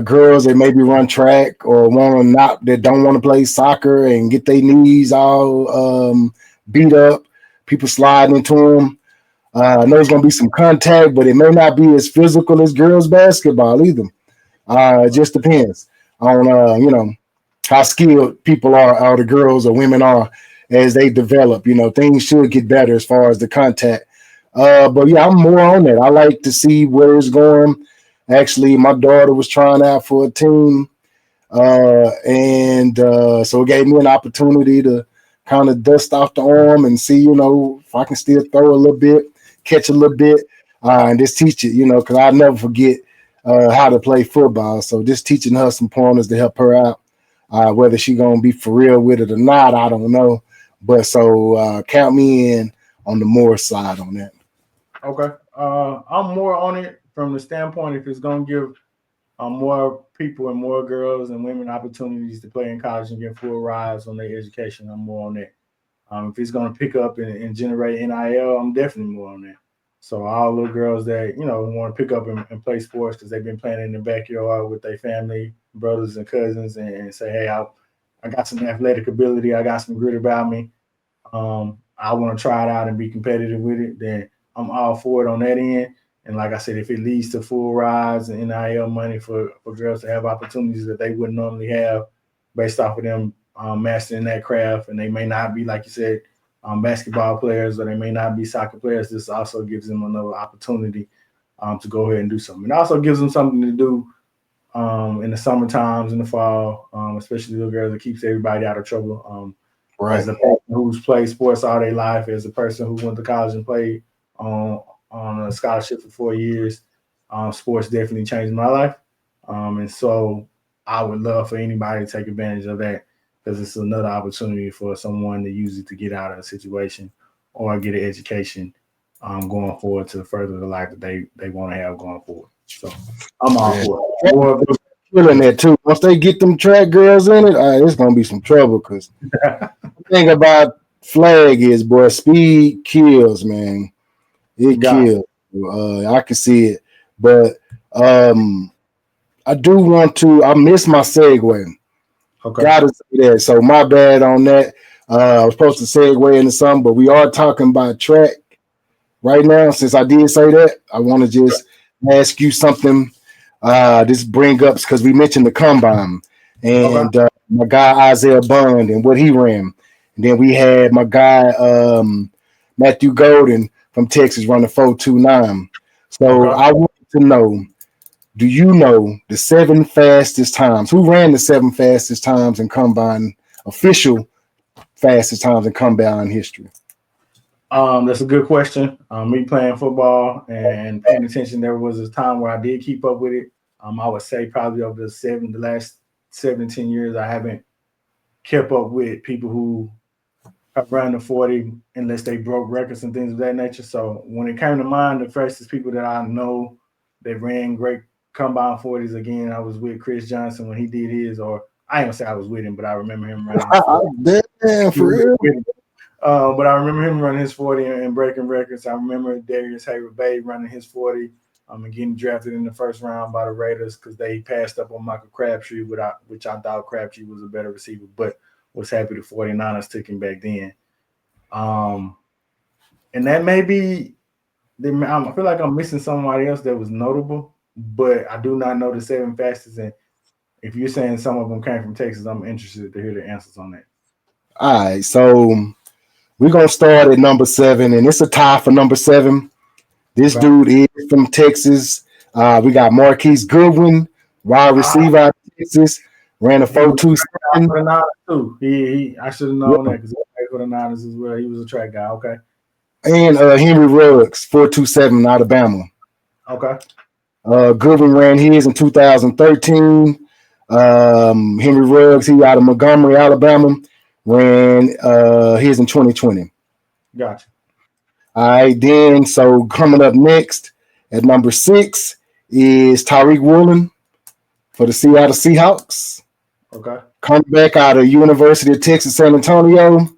girls that maybe run track or want to not that don't want to play soccer and get their knees all beat up. People sliding into them. I know it's going to be some contact, but it may not be as physical as girls basketball either. It just depends on how skilled people are, or the girls or women are as they develop. Things should get better as far as the contact. But yeah, I'm more on that. I like to see where it's going. Actually, my daughter was trying out for a team, and so it gave me an opportunity to kind of dust off the arm and see, if I can still throw a little bit, catch a little bit, and just teach it, because I'll never forget how to play football. So just teaching her some pointers to help her out. Whether she gonna be for real with it or not, I don't know. But so count me in on the more side on that. Okay. I'm more on it from the standpoint if it's going to give more people and more girls and women opportunities to play in college and get full rides on their education. I'm more on that. If it's going to pick up and generate NIL, I'm definitely more on that. So all little girls that want to pick up and play sports because they've been playing in the backyard with their family, brothers and cousins, and say, hey, I got some athletic ability, I got some grit about me. I want to try it out and be competitive with it. Then I'm all for it on that end. And like I said, if it leads to full rides and NIL money for girls to have opportunities that they wouldn't normally have based off of them mastering that craft, and they may not be, like you said, basketball players, or they may not be soccer players, this also gives them another opportunity to go ahead and do something. It also gives them something to do in the summer times, in the fall, especially little girls. It keeps everybody out of trouble. Right. As a person who's played sports all their life, as a person who went to college and played on on a scholarship for 4 years, sports definitely changed my life. And so I would love for anybody to take advantage of that because it's another opportunity for someone to use it to get out of a situation or get an education going forward to further the life that they want to have going forward. So I'm all Yeah. for it. More of Feeling that too. Once they get them track girls in it, it's gonna be some trouble. Cause the thing about flag is, boy, speed kills, man. It got kills. I can see it, but um, I do want to. I miss my segue. okay. Gotta say that. So my bad on that. I was supposed to segue into something, but we are talking about track right now. Since I did say that, I want to just ask you something. This bring ups because we mentioned the combine Okay. and my guy Isaiah Bond and what he ran. And then we had my guy Matthew Golden from Texas running 4.29. So Okay. I want to know, do you know the 7 fastest times? Who ran the 7 fastest times in combine, official fastest times in combine history? That's a good question. Me playing football and paying attention, there was a time where I did keep up with it. I would say probably over the last 7 to 10 years, I haven't kept up with people who have run the 40 unless they broke records and things of that nature. So when it came to mind, the fastest people that I know that ran great combine 40s, again, I was with Chris Johnson when he did his, or I ain't gonna say I was with him, but I remember him running his 40. Damn, He for was real? with him. But I remember him running his 40 and breaking records. I remember Darius Hayward Bay running his 40 and getting drafted in the first round by the Raiders because they passed up on Michael Crabtree, which I thought Crabtree was a better receiver, but was happy the 49ers took him back then. Um, and that may be, I feel like I'm missing somebody else that was notable, but I do not know the 7 fastest. And if you're saying some of them came from Texas, I'm interested to hear the answers on that. All right, so we're gonna start at number 7, and it's a tie for number 7. This Okay. dude is from Texas. We got Marquise Goodwin, wide Ah, receiver out of Texas, ran a he was a track guy 4.27. for the Niners too. He I should have known Yep. that because he played for the Niners as well. He was a track guy. Okay. And Henry Ruggs, 4.27, Alabama. Okay. Goodwin ran his in 2013. Henry Ruggs, he out of Montgomery, Alabama, ran his in 2020. Gotcha. All right, then so coming up next at number 6 is Tyreek Woolen for the Seattle Seahawks. Okay. Coming back out of University of Texas San Antonio,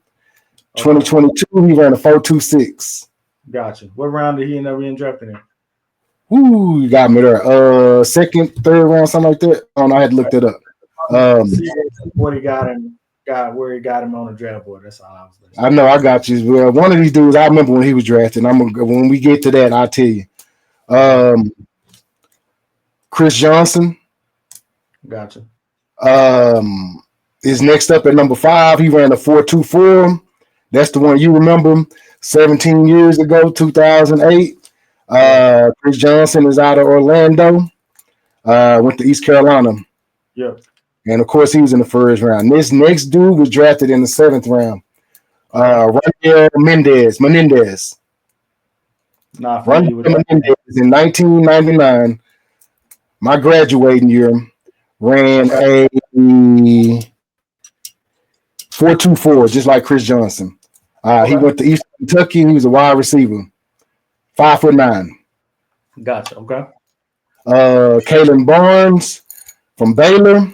Okay. 2022, he ran a 4.26. Gotcha. What round did he end up being drafted in? Ooh, you got me there. Second, third round, something like that. Oh no, I had to look that up. Um, See what he got where he got him on the draft board. That's all I was listening. I know I got you. Well, one of these dudes, I remember when he was drafted. When we get to that, I'll tell you. Okay. Um, Chris Johnson Gotcha. is next up at number 5. He ran a 4.24. That's the one you remember 17 years ago, 2008. Yeah. Chris Johnson is out of Orlando. Went to East Carolina. Yep. And of course, he was in the first round. This next dude was drafted in the 7th round. Okay. Raniel Menendez. Not Raniel familiar with that. Menendez in 1999, my graduating year, ran Okay. a 4.24, just like Chris Johnson. He Okay. went to Eastern Kentucky. He was a wide receiver, 5'9". Gotcha. Okay. Kalen Barnes from Baylor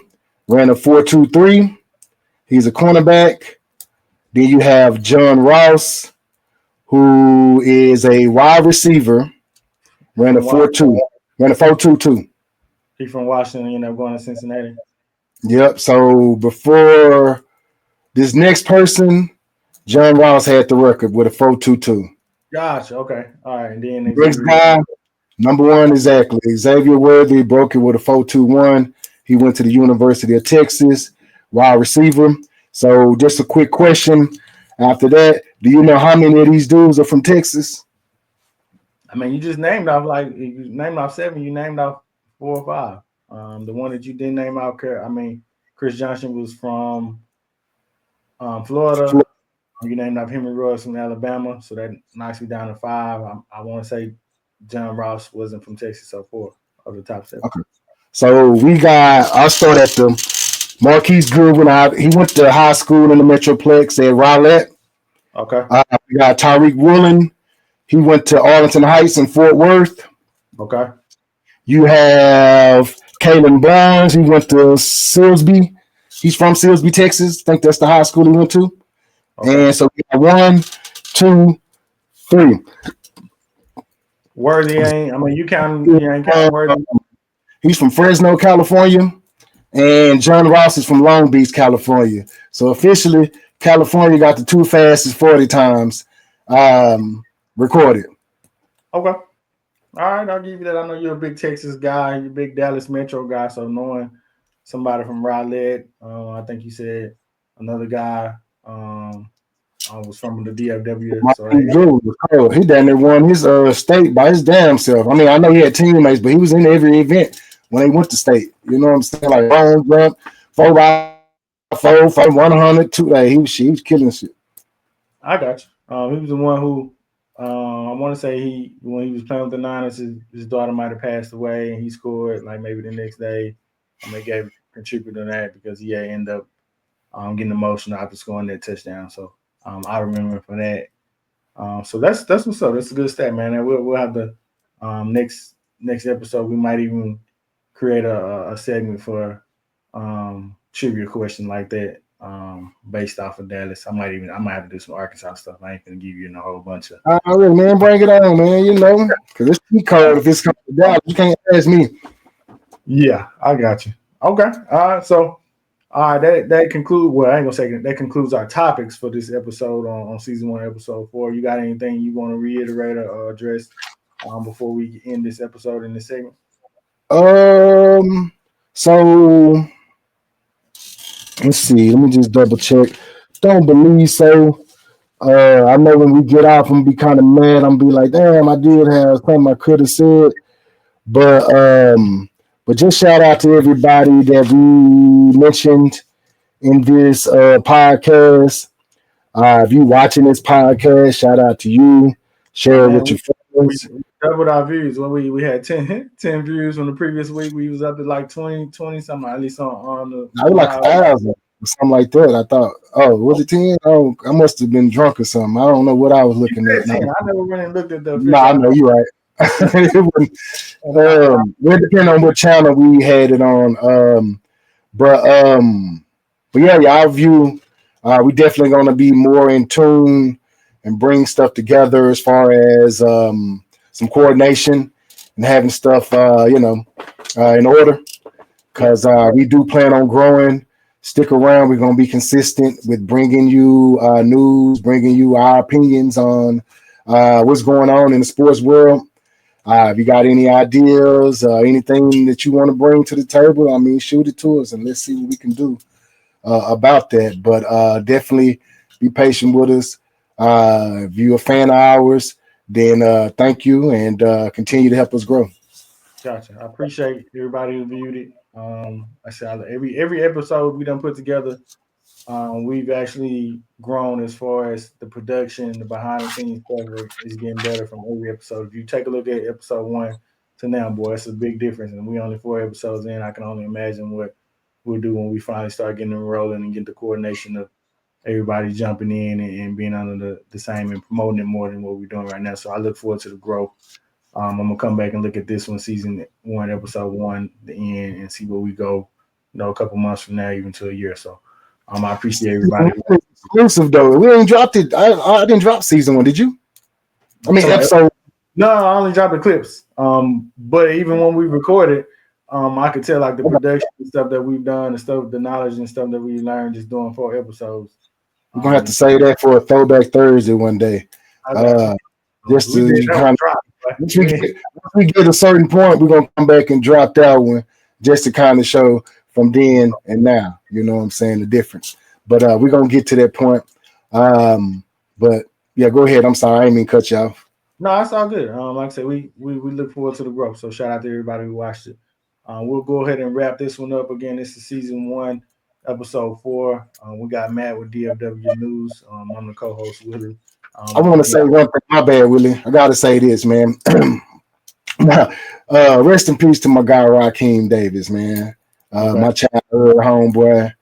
ran a 4.23. He's a cornerback. Then you have John Ross, who is a wide receiver, ran a From what? 4.2, ran a 4.22. He from Washington. Ended up going to Cincinnati. Yep. So before this next person, John Ross had the record with a 4.22. Gotcha. Okay. All right. And then Next Xavier. guy, Number one, exactly. Xavier Worthy broke it with a 4.21. He went to the University of Texas, wide receiver. So, just a quick question. After that, do you know how many of these dudes are from Texas? I mean, you just named off you named off seven. You named off four or five. The one that you didn't name out, I mean, Chris Johnson was from Florida. You named off Henry Ruggs from Alabama, so that knocks me down to five. I want to say John Ross wasn't from Texas, so four of the top seven. Okay. So we got. I'll start at the Marquise Goodwin. He went to high school in the Metroplex at Rowlett. Okay. We got Tyreek Woolen. He went to Arlington Heights in Fort Worth. Okay. You have Kalen Barnes. He went to Silsbee. He's from Silsbee, Texas. I think that's the high school he went to. Okay. And so we got 1, 2, 3. Worthy ain't. I mean, you ain't counting Worthy. He's from Fresno, California, and John Ross is from Long Beach, California. So officially, California got the two fastest 40 times recorded. Okay. All right, I'll give you that. I know you're a big Texas guy, you're a big Dallas Metro guy, so knowing somebody from Rowlett, I think you said another guy was from the DFW. So he down there won his state by his damn self. I mean, I know he had teammates, but he was in every event when they went to state. You know what I'm saying? Like long jump, 4x4, 100, 2. Like, he was killing shit. I got you. He was the one who I want to say when he was playing with the Niners, his daughter might have passed away, and he scored like maybe the next day. They contributed to that because he had ended up getting emotional after scoring that touchdown. So I remember for that. So that's what's up. That's a good stat, man. And we'll have the next episode. We might even create a segment for trivia question like that. Based off of Dallas, I might have to do some Arkansas stuff. I ain't gonna give you a whole bunch of. All right, man, bring it on, man. You know, because it's key card. If it's coming to Dallas, you can't ask me. Yeah, I got you. Okay, so that concludes. Well, I ain't gonna say that concludes our topics for this episode on season 1, episode 4. You got anything you want to reiterate or address before we end this episode in this segment? So. Let's see. Let me just double check. Don't believe so. I know when we get off, I'm be kind of mad. I'm be like, damn, I did have something I could have said. But just shout out to everybody that we mentioned in this podcast. If you watching this podcast, shout out to you. Share it with your friends. We doubled our views. When we had 10 views from the previous week, we was up to like 20 something, at least on the. I was like 1,000 or something like that. I thought, was it 10? Oh, I must have been drunk or something. I don't know what I was looking at. I never really looked at the. No, I know you're right. It depends on what channel we had it on. But yeah, our view, we definitely going to be more in tune and bring stuff together as far as some coordination and having stuff, in order. Because we do plan on growing. Stick around. We're going to be consistent with bringing you news, bringing you our opinions on what's going on in the sports world. If you got any ideas, anything that you want to bring to the table, I mean, shoot it to us and let's see what we can do about that. But definitely be patient with us. If you're a fan of ours, then thank you and continue to help us grow. Gotcha. I appreciate everybody who viewed it. I said every episode we done put together, we've actually grown as far as the production, the behind the scenes stuff is getting better from every episode. If you take a look at episode 1 to now, boy, it's a big difference. And we only 4 episodes in. I can only imagine what we'll do when we finally start getting them rolling and get the coordination of everybody jumping in and being under the same and promoting it more than what we're doing right now. So I look forward to the growth. I'm gonna come back and look at this one, season 1, episode 1, the end, and see where we go. A couple months from now, even to a year. So, I appreciate everybody. Exclusive though, we ain't dropped it. I didn't drop season 1. Did you? I mean, episode. No, I only dropped the clips. But even when we recorded, I could tell like the production and stuff that we've done, the knowledge and stuff that we learned just doing 4 episodes. We're gonna have to say that for a throwback Thursday one day. Just to kind of Once we get a certain point, we're gonna come back and drop that one just to kind of show from then and now. You know what I'm saying? The difference. But we're gonna get to that point. But yeah, go ahead. I'm sorry, I didn't mean to cut you off. No, it's all good. Like I said, we look forward to the growth. So shout out to everybody who watched it. We'll go ahead and wrap this one up again. This is season one, episode 4. We got Matt with DFW News. I'm the co-host Willie. I want to Again, say one thing. My bad, Willie. I gotta say this, man. Rest in peace to my guy Raheem Davis, man. okay. My childhood homeboy.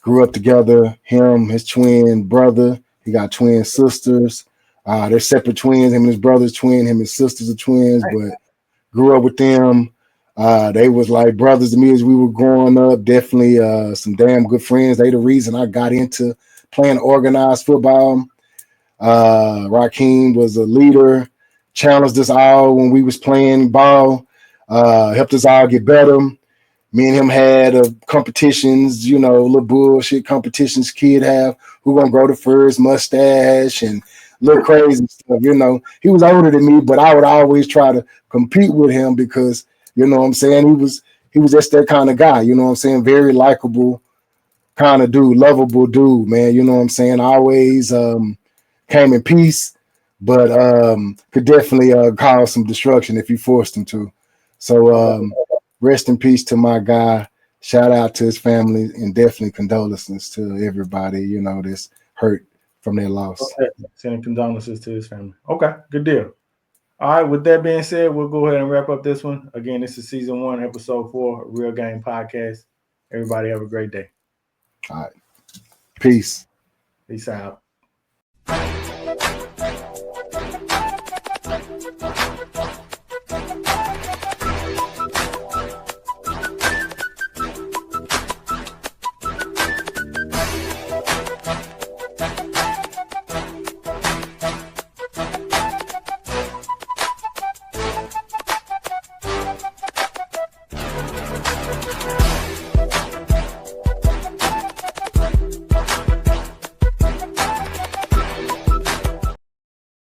Grew up together. Him, his twin brother. He got twin sisters. They're separate twins. Him and his brother's twin. Him and his sisters are twins, but grew up with them. They was like brothers to me as we were growing up. Definitely some damn good friends. They the reason I got into playing organized football. Raheem was a leader, challenged us all when we was playing ball, helped us all get better. Me and him had competitions, you know, little bullshit competitions kid have. Who gonna grow the first mustache and little crazy stuff, you know. He was older than me, but I would always try to compete with him because, you know what I'm saying, he was just that kind of guy, you know what I'm saying, very likable kind of dude, lovable dude, man, you know what I'm saying. Always came in peace, but could definitely cause some destruction if you forced him to. So rest in peace to my guy. Shout out to his family and definitely condolences to everybody, you know, that's hurt from their loss. Okay. Sending condolences to his family. Okay, good deal. All right, with that being said, we'll go ahead and wrap up this one. Again, this is season 1, episode 4, Real Game Podcast. Everybody have a great day. All right. Peace. Peace out.